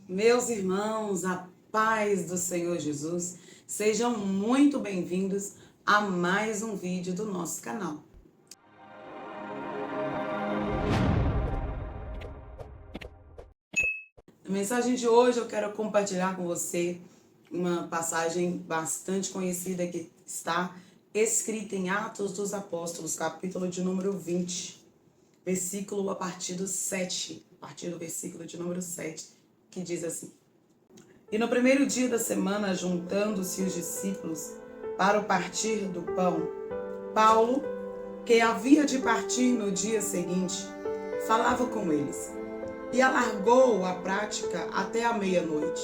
Meus irmãos, a paz do Senhor Jesus, sejam muito bem-vindos a mais um vídeo do nosso canal. Na mensagem de hoje eu quero compartilhar com você uma passagem bastante conhecida que está escrita em Atos dos Apóstolos, capítulo de número 20, versículo a partir do 7, a partir do versículo de número 7, que diz assim: E no primeiro dia da semana, juntando-se os discípulos para o partir do pão, Paulo, que havia de partir no dia seguinte, falava com eles, e alargou a prática até a meia-noite.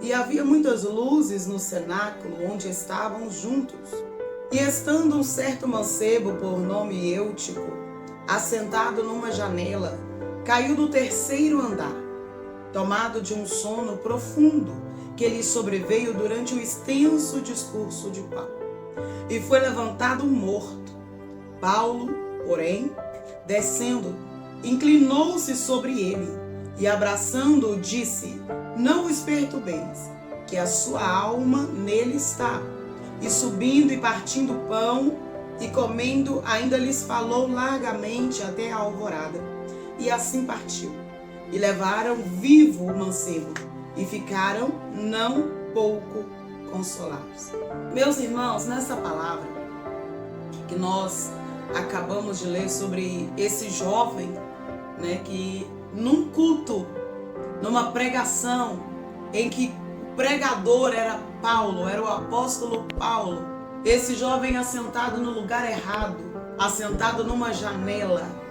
E havia muitas luzes no cenáculo onde estavam juntos. E estando um certo mancebo por nome Eutico, assentado numa janela, caiu do terceiro andar, tomado de um sono profundo que lhe sobreveio durante o extenso discurso de Paulo, e foi levantado morto. Paulo, porém, descendo, inclinou-se sobre ele e, abraçando-o, disse: Não vos perturbeis, que a sua alma nele está. E subindo e partindo o pão e comendo, ainda lhes falou largamente até a alvorada. E assim partiu. E levaram vivo o mancebo, e ficaram não pouco consolados. Meus irmãos, nessa palavra que nós acabamos de ler sobre esse jovem, que num culto, numa pregação, em que o pregador era Paulo, era o apóstolo Paulo, esse jovem assentado no lugar errado, assentado numa janela,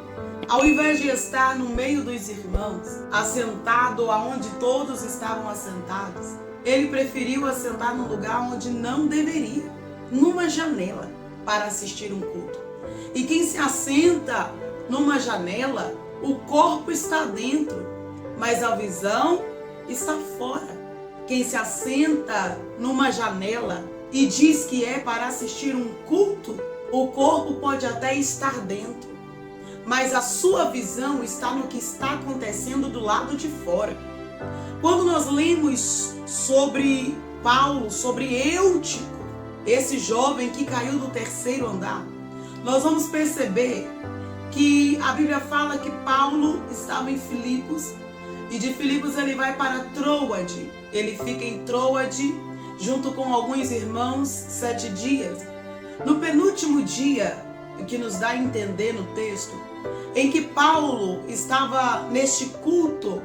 ao invés de estar no meio dos irmãos, assentado aonde todos estavam assentados, ele preferiu assentar num lugar onde não deveria, numa janela, para assistir um culto. E quem se assenta numa janela, o corpo está dentro, mas a visão está fora. Quem se assenta numa janela e diz que é para assistir um culto, o corpo pode até estar dentro, mas a sua visão está no que está acontecendo do lado de fora. Quando nós lemos sobre Paulo, sobre Eutico, esse jovem que caiu do terceiro andar, nós vamos perceber que a Bíblia fala que Paulo estava em Filipos, e de Filipos ele vai para Troade. Ele fica em Troade junto com alguns irmãos 7 dias. No penúltimo dia, o que nos dá a entender no texto, em que Paulo estava neste culto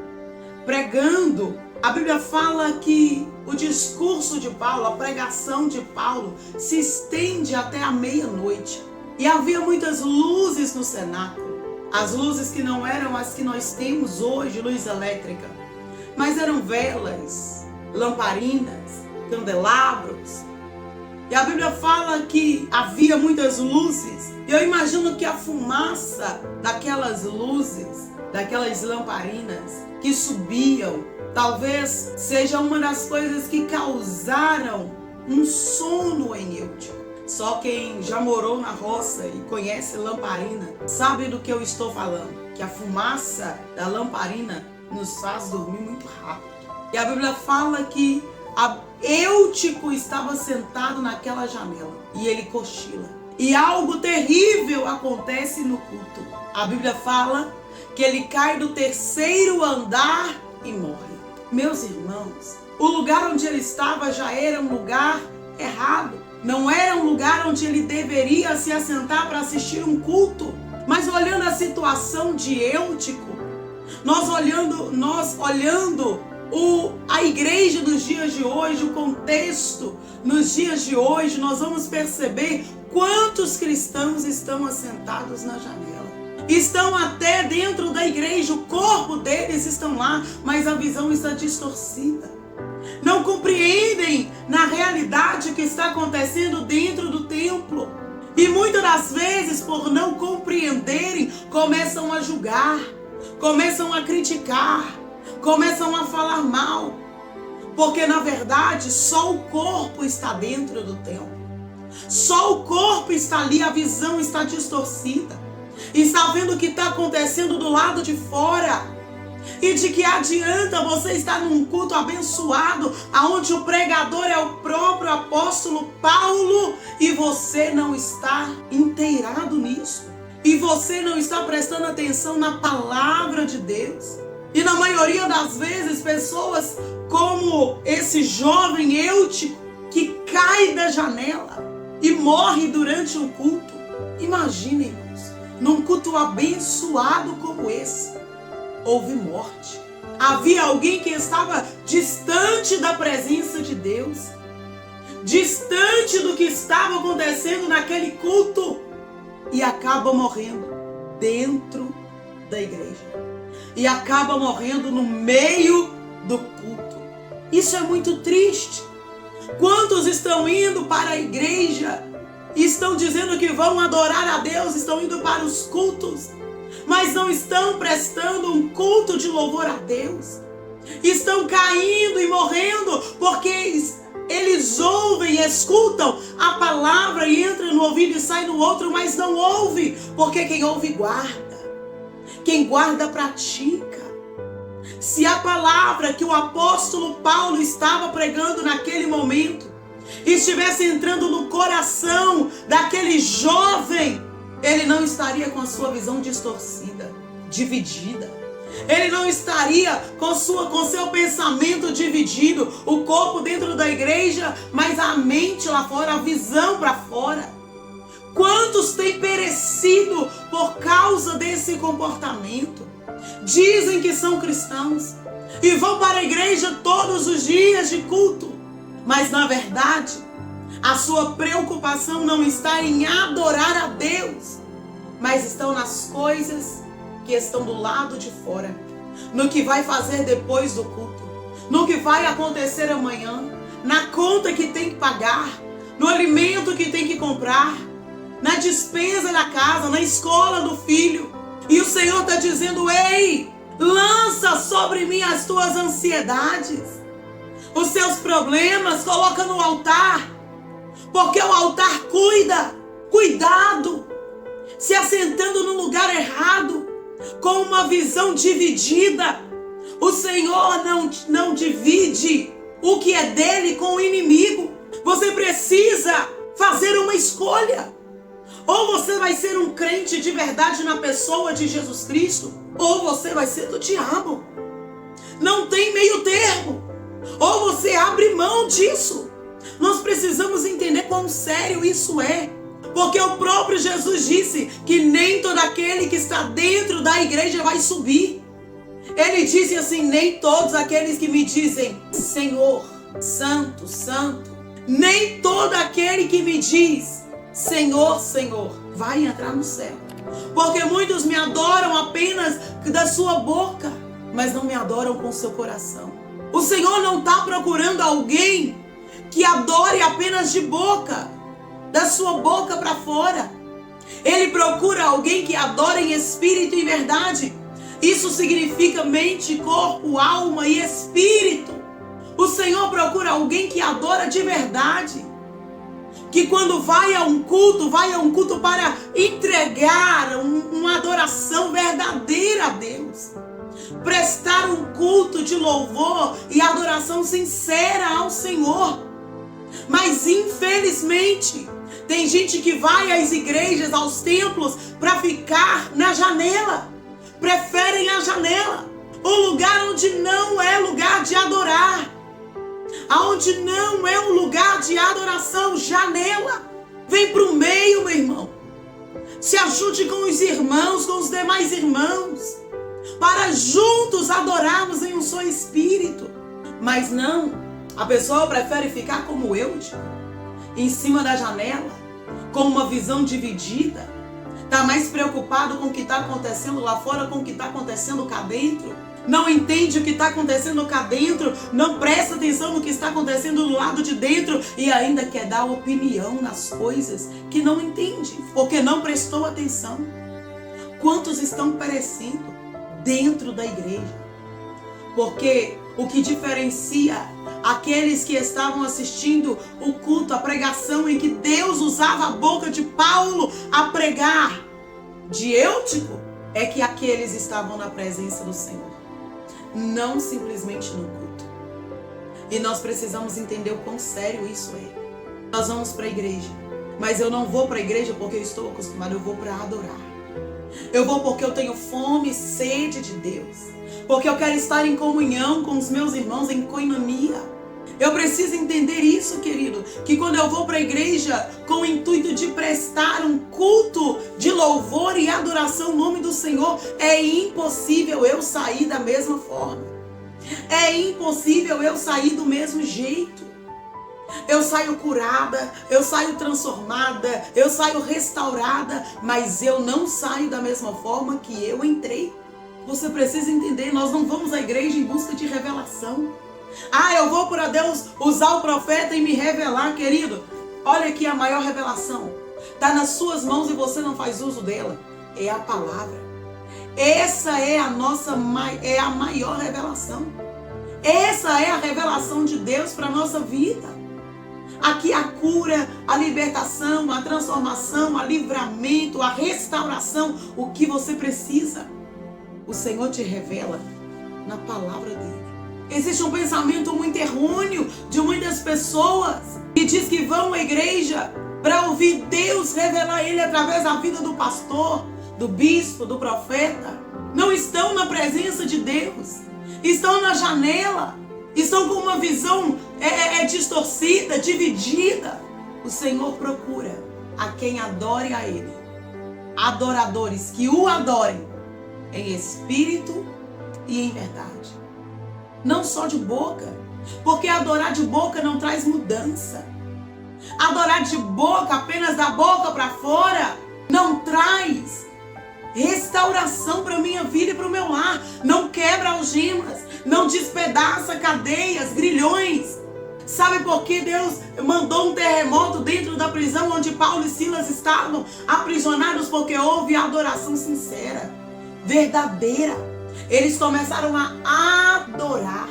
pregando, a Bíblia fala que o discurso de Paulo, a pregação de Paulo, se estende até a meia-noite. E havia muitas luzes no cenáculo. As luzes que não eram as que nós temos hoje, luz elétrica, mas eram velas, lamparinas, candelabros. E a Bíblia fala que havia muitas luzes. E eu imagino que a fumaça daquelas luzes, daquelas lamparinas que subiam, talvez seja uma das coisas que causaram um sono em Eutico. Só quem já morou na roça e conhece lamparina sabe do que eu estou falando. Que a fumaça da lamparina nos faz dormir muito rápido. E a Bíblia fala que Eutico estava sentado naquela janela e ele cochila. E algo terrível acontece no culto. A Bíblia fala que ele cai do terceiro andar e morre. Meus irmãos, o lugar onde ele estava já era um lugar errado. Não era um lugar onde ele deveria se assentar para assistir um culto. Mas olhando a situação de Eutico, nós olhando a igreja dos dias de hoje, o contexto nos dias de hoje, nós vamos perceber quantos cristãos estão assentados na janela. Estão até dentro da igreja, o corpo deles estão lá, mas a visão está distorcida. Não compreendem na realidade que está acontecendo dentro do templo. E muitas das vezes, por não compreenderem, começam a julgar, começam a criticar, começam a falar mal. Porque na verdade só o corpo está dentro do templo. Só o corpo está ali, a visão está distorcida. Está vendo o que está acontecendo do lado de fora. E de que adianta você estar num culto abençoado, aonde o pregador é o próprio apóstolo Paulo, e você não está inteirado nisso? E você não está prestando atenção na palavra de Deus? E na maioria das vezes, pessoas como esse jovem Eutico, que cai da janela e morre durante um culto. Imaginem, irmãos, num culto abençoado como esse, houve morte. Havia alguém que estava distante da presença de Deus, distante do que estava acontecendo naquele culto, e acaba morrendo dentro da igreja. E acaba morrendo no meio do culto. Isso é muito triste. Quantos estão indo para a igreja e estão dizendo que vão adorar a Deus, estão indo para os cultos, mas não estão prestando um culto de louvor a Deus? Estão caindo e morrendo porque eles ouvem e escutam a palavra e entra no ouvido e sai no outro, mas não ouve, porque quem ouve guarda, quem guarda pratica. Se a palavra que o apóstolo Paulo estava pregando naquele momento estivesse entrando no coração daquele jovem, ele não estaria com a sua visão distorcida, dividida. Ele não estaria com seu pensamento dividido, o corpo dentro da igreja, mas a mente lá fora, a visão para fora. Quantos têm perecido por causa desse comportamento? Dizem que são cristãos e vão para a igreja todos os dias de culto, mas na verdade a sua preocupação não está em adorar a Deus, mas estão nas coisas que estão do lado de fora, no que vai fazer depois do culto, no que vai acontecer amanhã, na conta que tem que pagar, no alimento que tem que comprar, na despesa da casa, na escola do filho. E o Senhor está dizendo: ei, lança sobre mim as tuas ansiedades, os seus problemas, coloca no altar, porque o altar cuida. Cuidado, se assentando no lugar errado, com uma visão dividida. O Senhor não divide o que é dele com o inimigo. Você precisa fazer uma escolha. Ou você vai ser um crente de verdade na pessoa de Jesus Cristo, ou você vai ser do diabo. Não tem meio termo. Ou você abre mão disso. Nós precisamos entender quão sério isso é. Porque o próprio Jesus disse que nem todo aquele que está dentro da igreja vai subir. Ele disse assim: nem todos aqueles que me dizem Senhor, Santo, Santo, nem todo aquele que me diz Senhor, Senhor, vai entrar no céu. Porque muitos me adoram apenas da sua boca, mas não me adoram com seu coração. O Senhor não está procurando alguém que adore apenas de boca, da sua boca para fora. Ele procura alguém que adora em espírito e verdade. Isso significa mente, corpo, alma e espírito. O Senhor procura alguém que adora de verdade, que quando vai a um culto para entregar uma adoração verdadeira a Deus, prestar um culto de louvor e adoração sincera ao Senhor. Mas infelizmente tem gente que vai às igrejas, aos templos, para ficar na janela. Preferem a janela, um lugar onde não é lugar de adorar, aonde não é um lugar de adoração. Janela, vem para o meio, meu irmão. Se ajude com os irmãos, com os demais irmãos, para juntos adorarmos em um só espírito. Mas não, a pessoa prefere ficar como eu, em cima da janela, com uma visão dividida. Está mais preocupado com o que está acontecendo lá fora, com o que está acontecendo cá dentro. Não entende o que está acontecendo cá dentro. Não presta atenção no que está acontecendo do lado de dentro. E ainda quer dar opinião nas coisas que não entende, porque não prestou atenção. Quantos estão perecendo dentro da igreja? Porque o que diferencia aqueles que estavam assistindo o culto, a pregação em que Deus usava a boca de Paulo a pregar, de Eutico, é que aqueles estavam na presença do Senhor. não simplesmente no culto. E nós precisamos entender o quão sério isso é. Nós vamos para a igreja, mas eu não vou para a igreja porque eu estou acostumado, eu vou para adorar. Eu vou porque eu tenho fome e sede de Deus, porque eu quero estar em comunhão com os meus irmãos, em koinonia. Eu preciso entender isso, querido, que quando eu vou para a igreja com o intuito de prestar um culto de louvor e adoração ao nome do Senhor, é impossível eu sair da mesma forma. É impossível eu sair do mesmo jeito. Eu saio curada, eu saio transformada, eu saio restaurada, mas eu não saio da mesma forma que eu entrei. Você precisa entender, nós não vamos à igreja em busca de revelação. Eu vou para Deus usar o profeta e me revelar, querido. Olha aqui a maior revelação. Está nas suas mãos e você não faz uso dela. É a palavra. Essa é a maior revelação. Essa é a revelação de Deus para a nossa vida. Aqui a cura, a libertação, a transformação, o livramento, a restauração, o que você precisa, o Senhor te revela na palavra dele. Existe um pensamento muito errôneo de muitas pessoas que diz que vão à igreja para ouvir Deus revelar ele através da vida do pastor, do bispo, do profeta. Não estão na presença de Deus, estão na janela. Estão com uma visão distorcida, dividida. O Senhor procura a quem adore a Ele. Adoradores que o adorem em espírito e em verdade. Não só de boca, porque adorar de boca não traz mudança. Adorar de boca, apenas da boca para fora, não traz restauração para a minha vida e para o meu lar. Não quebra algemas, não despedaça cadeias, grilhões. Sabe por que Deus mandou um terremoto dentro da prisão onde Paulo e Silas estavam aprisionados? Porque houve adoração sincera, verdadeira. Eles começaram a adorar.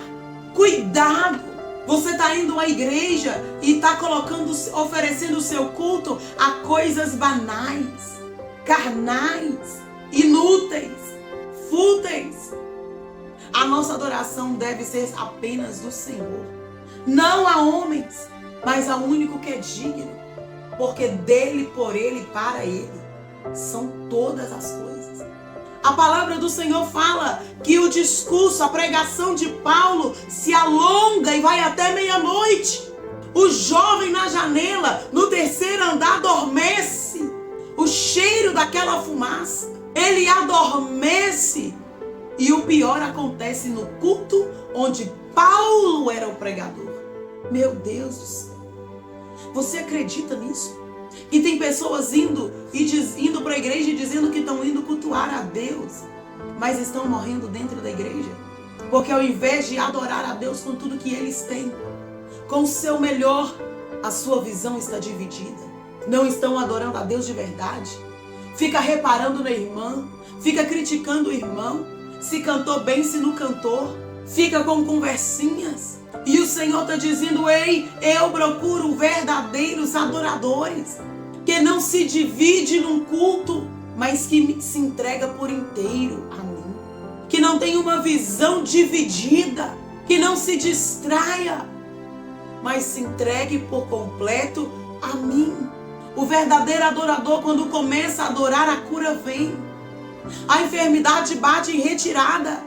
Cuidado! Você está indo à igreja e está oferecendo o seu culto a coisas banais, carnais, inúteis, fúteis. A nossa adoração deve ser apenas do Senhor. Não a homens, mas ao único que é digno. Porque dele, por ele e para ele são todas as coisas. A palavra do Senhor fala que o discurso, a pregação de Paulo se alonga e vai até meia-noite. O jovem na janela, no terceiro andar, adormece. O cheiro daquela fumaça, ele adormece. E o pior acontece no culto onde Paulo era o pregador. Meu Deus do céu. Você acredita nisso? E tem pessoas indo para a igreja e dizendo que estão indo cultuar a Deus, mas estão morrendo dentro da igreja. Porque ao invés de adorar a Deus com tudo que eles têm, com o seu melhor, a sua visão está dividida. Não estão adorando a Deus de verdade. Fica reparando na irmã, fica criticando o irmão, se cantou bem, se não cantou, fica com conversinhas. E o Senhor está dizendo: ei, eu procuro verdadeiros adoradores, que não se divide num culto, mas que se entrega por inteiro a mim. Que não tem uma visão dividida, que não se distraia, mas se entregue por completo a mim. O verdadeiro adorador, quando começa a adorar, a cura vem. A enfermidade bate em retirada.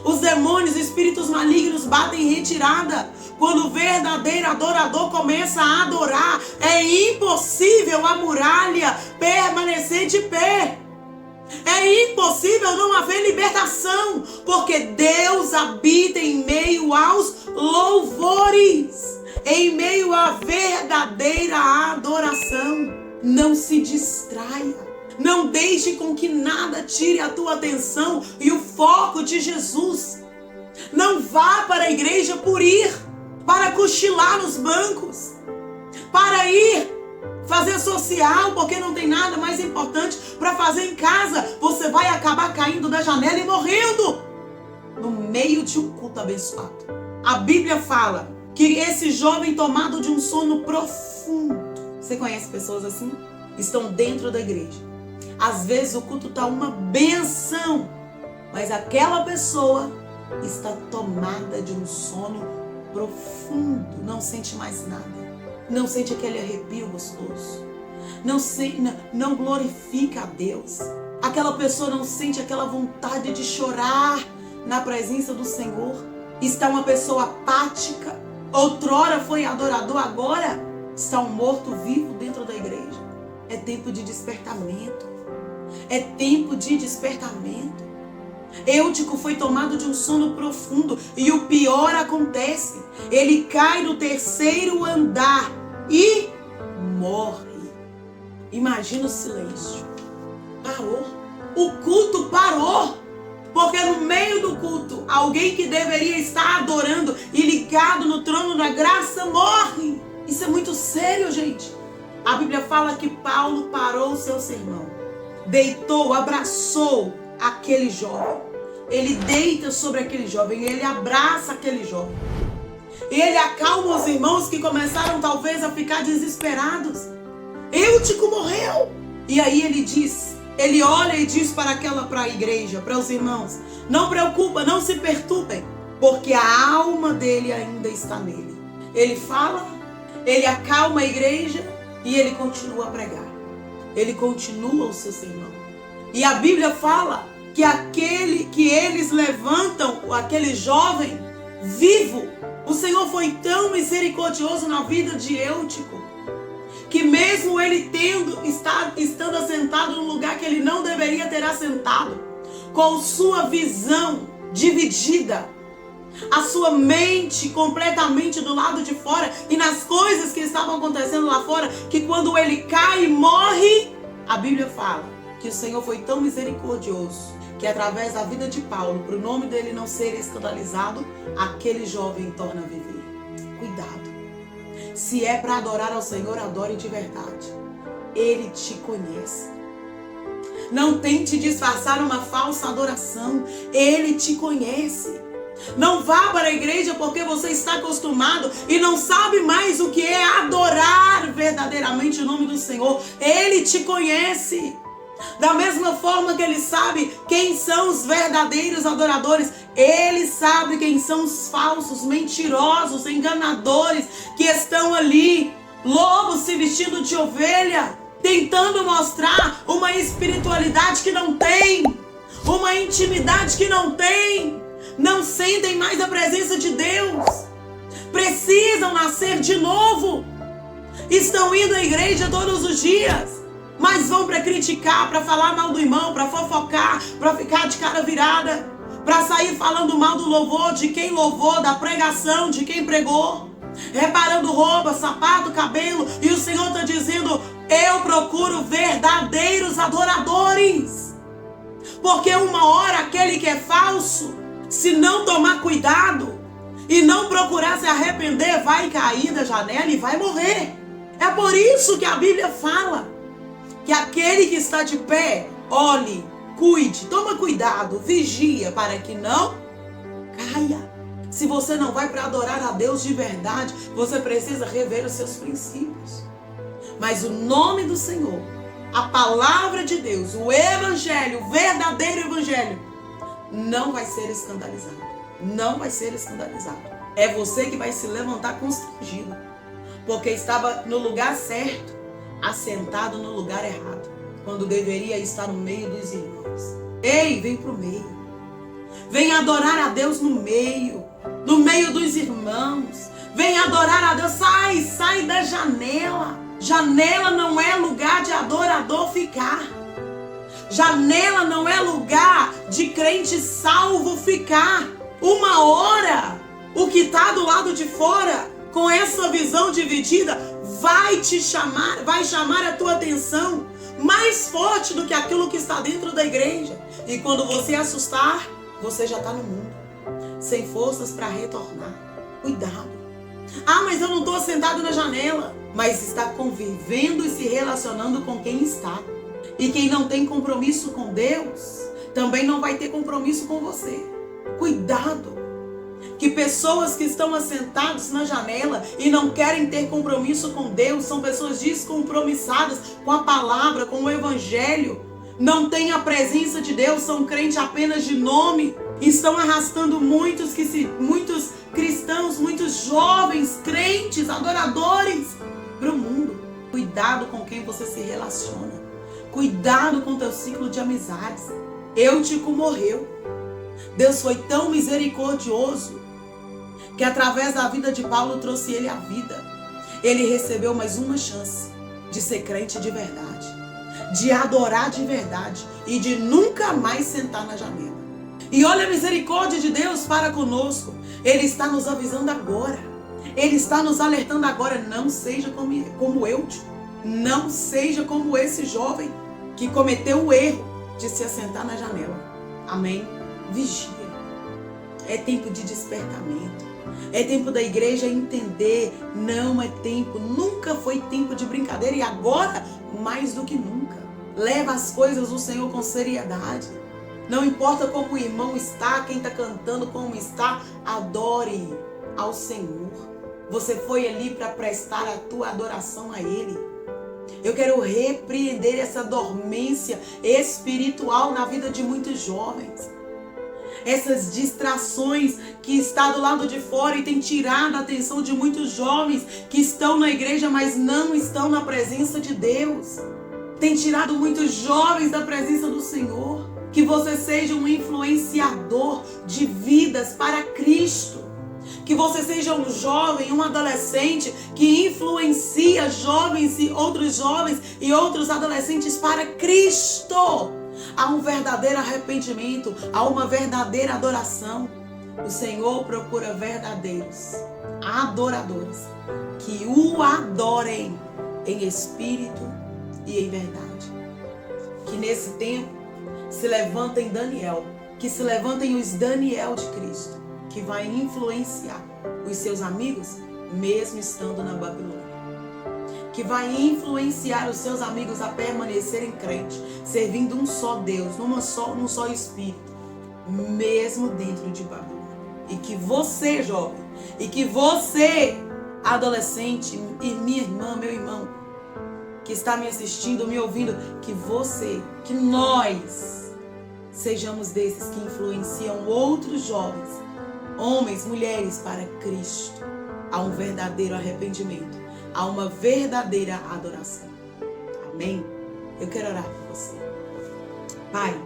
Os demônios, espíritos malignos batem em retirada. Quando o verdadeiro adorador começa a adorar, é impossível a muralha permanecer de pé. É impossível não haver libertação, porque Deus habita em meio aos louvores, em meio à verdadeira adoração. Não se distraia. Não deixe com que nada tire a tua atenção e o foco de Jesus. Não vá para a igreja por ir, para cochilar nos bancos, para ir fazer social, porque não tem nada mais importante para fazer em casa. Você vai acabar caindo da janela e morrendo no meio de um culto abençoado. A Bíblia fala que esse jovem, tomado de um sono profundo, você conhece pessoas assim? Estão dentro da igreja. Às vezes o culto está uma benção, mas aquela pessoa está tomada de um sono profundo, não sente mais nada, não sente aquele arrepio gostoso, não glorifica a Deus. Aquela pessoa não sente aquela vontade de chorar na presença do Senhor. Está uma pessoa apática, outrora foi adorador, agora está um morto-vivo dentro da igreja. É tempo de despertamento. É tempo de despertamento. Eutico foi tomado de um sono profundo e o pior acontece. Ele cai no 3º andar e morre. Imagina o silêncio. Parou. O culto parou. Porque no meio do culto, alguém que deveria estar adorando e ligado no trono da graça morre. Isso é muito sério, gente. A Bíblia fala que Paulo parou o seu sermão, deitou, abraçou aquele jovem. Ele deita sobre aquele jovem, ele abraça aquele jovem. Ele acalma os irmãos que começaram talvez a ficar desesperados. Eutico morreu. E aí ele olha e diz para a igreja, para os irmãos: não preocupa, não se perturbem, porque a alma dele ainda está nele. Ele fala, ele acalma a igreja e ele continua a pregar. Ele continua o seu sermão. E a Bíblia fala que eles levantam aquele jovem vivo. O Senhor foi tão misericordioso na vida de Eutico, que mesmo ele estando assentado num lugar que ele não deveria ter assentado, com sua visão dividida, a sua mente completamente do lado de fora e nas coisas que estavam acontecendo lá fora, que quando ele cai e morre, a Bíblia fala que o Senhor foi tão misericordioso que através da vida de Paulo, para o nome dele não ser escandalizado, aquele jovem torna a viver. Cuidado. Se é para adorar ao Senhor, adore de verdade. Ele te conhece. Não tente disfarçar uma falsa adoração. Ele te conhece. Não vá para a igreja porque você está acostumado e não sabe mais o que é adorar verdadeiramente o nome do Senhor. Ele te conhece. Da mesma forma que ele sabe quem são os verdadeiros adoradores, ele sabe quem são os falsos, mentirosos, enganadores que estão ali, lobos se vestindo de ovelha, tentando mostrar uma espiritualidade que não tem, uma intimidade que não tem, não sentem mais a presença de Deus, precisam nascer de novo, estão indo à igreja todos os dias, mas vão para criticar, para falar mal do irmão, para fofocar, para ficar de cara virada, para sair falando mal do louvor, de quem louvou, da pregação, de quem pregou, reparando roupa, sapato, cabelo, e o Senhor está dizendo: eu procuro verdadeiros adoradores, porque uma hora aquele que é falso, se não tomar cuidado e não procurar se arrepender, vai cair da janela e vai morrer. É por isso que a Bíblia fala que aquele que está de pé, olhe, cuide, toma cuidado, vigia para que não caia. Se você não vai para adorar a Deus de verdade, você precisa rever os seus princípios. Mas o nome do Senhor, a palavra de Deus, o evangelho, o verdadeiro evangelho, não vai ser escandalizado. Não vai ser escandalizado. É você que vai se levantar constrangido, porque estava no lugar certo, assentado no lugar errado, quando deveria estar no meio dos irmãos. Ei, vem pro meio. Vem adorar a Deus no meio dos irmãos. Vem adorar a Deus. Sai da janela. Janela não é lugar de adorador ficar. Janela não é lugar de crente salvo ficar. Uma hora, o que está do lado de fora, com essa visão dividida, vai chamar a tua atenção mais forte do que aquilo que está dentro da igreja. E quando você assustar, você já está no mundo, sem forças para retornar. Cuidado. Ah, mas eu não estou sentado na janela. Mas está convivendo e se relacionando com quem está. E quem não tem compromisso com Deus, também não vai ter compromisso com você. Cuidado. Que pessoas que estão assentadas na janela e não querem ter compromisso com Deus, são pessoas descompromissadas com a palavra, com o evangelho, não têm a presença de Deus, são crentes apenas de nome, Estão arrastando muitos cristãos, muitos jovens, crentes, adoradores para o mundo. Cuidado com quem você se relaciona. Cuidado com o teu ciclo de amizades. Eutico morreu. Deus foi tão misericordioso que através da vida de Paulo trouxe ele à vida. Ele recebeu mais uma chance de ser crente de verdade, de adorar de verdade e de nunca mais sentar na janela. E olha a misericórdia de Deus para conosco. Ele está nos avisando agora. Ele está nos alertando agora. Não seja como Eutico. Não seja como esse jovem que cometeu o erro de se assentar na janela. Amém? Vigia. É tempo de despertamento. É tempo da igreja entender. Não é tempo, nunca foi tempo de brincadeira. E agora, mais do que nunca. Leva as coisas do Senhor com seriedade. Não importa como o irmão está, quem está cantando, como está, adore ao Senhor. Você foi ali para prestar a tua adoração a Ele. Eu quero repreender essa dormência espiritual na vida de muitos jovens. Essas distrações que está do lado de fora e tem tirado a atenção de muitos jovens que estão na igreja, mas não estão na presença de Deus. Tem tirado muitos jovens da presença do Senhor. Que você seja um influenciador de vidas para Cristo. Que você seja um jovem, um adolescente que influencia jovens e outros adolescentes para Cristo. Há um verdadeiro arrependimento, há uma verdadeira adoração. O Senhor procura verdadeiros adoradores que o adorem em espírito e em verdade. Que nesse tempo se levantem Daniel, que se levantem os Daniel de Cristo, que vai influenciar os seus amigos, mesmo estando na Babilônia. Que vai influenciar os seus amigos a permanecerem crentes, servindo um só Deus, num só Espírito, mesmo dentro de Babilônia. E que você, jovem, e que você, adolescente, e minha irmã, meu irmão, que está me assistindo, me ouvindo, que nós sejamos desses que influenciam outros jovens, homens, mulheres, para Cristo. Há um verdadeiro arrependimento, há uma verdadeira adoração. Amém? Eu quero orar por você. Pai,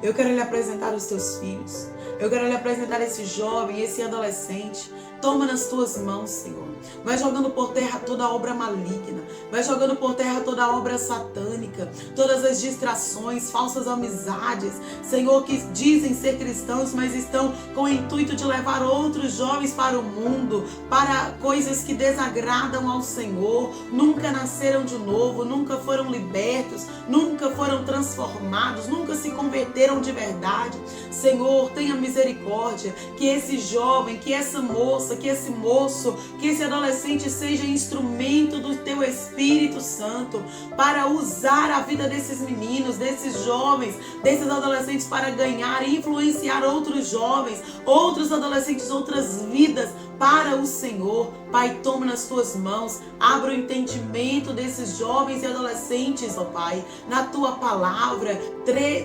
eu quero lhe apresentar os teus filhos. Eu quero lhe apresentar esse jovem, esse adolescente. Toma nas tuas mãos, Senhor. Vai jogando por terra toda obra maligna. Vai jogando por terra toda obra satânica. Todas as distrações, falsas amizades. Senhor, que dizem ser cristãos, mas estão com o intuito de levar outros jovens para o mundo. Para coisas que desagradam ao Senhor. Nunca nasceram de novo. Nunca foram libertos. Nunca foram transformados. Nunca se converteram de verdade. Senhor, tenha misericórdia. Que esse jovem, que essa moça, que esse moço, que esse adolescente seja instrumento do teu Espírito Santo para usar a vida desses meninos, desses jovens, desses adolescentes para ganhar e influenciar outros jovens, outros adolescentes, outras vidas para o Senhor. Pai, toma nas tuas mãos, abra o entendimento desses jovens e adolescentes, ó Pai, na tua palavra,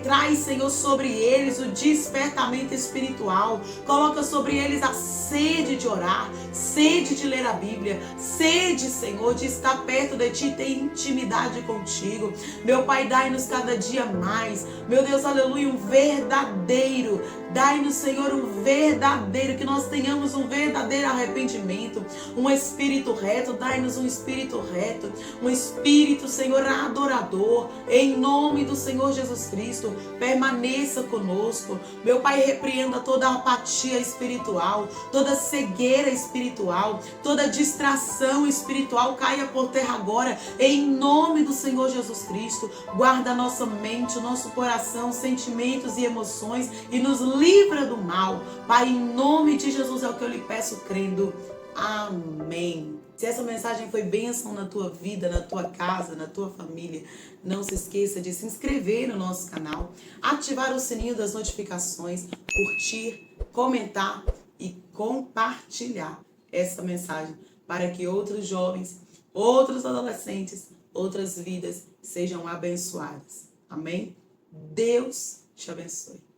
traz, Senhor, sobre eles o despertamento espiritual, coloca sobre eles a sede de orar, sede de ler a Bíblia, sede, Senhor, de estar perto de Ti, ter intimidade contigo. Meu Pai, dai-nos cada dia mais, meu Deus, aleluia, um verdadeiro, dai-nos, Senhor, um verdadeiro, que nós tenhamos um verdadeiro arrependimento, um espírito reto, dai-nos um espírito reto, um espírito, Senhor, adorador, em nome do Senhor Jesus Cristo, permaneça conosco. Meu Pai, repreenda toda apatia espiritual, toda cegueira espiritual, toda distração espiritual, caia por terra agora, em nome do Senhor Jesus Cristo. Guarda a nossa mente, o nosso coração, sentimentos e emoções e nos livra do mal. Pai, em nome de Jesus é o que eu lhe peço, crendo. Amém. Se essa mensagem foi bênção na tua vida, na tua casa, na tua família, não se esqueça de se inscrever no nosso canal, ativar o sininho das notificações, curtir, comentar e compartilhar essa mensagem para que outros jovens, outros adolescentes, outras vidas sejam abençoadas. Amém? Deus te abençoe.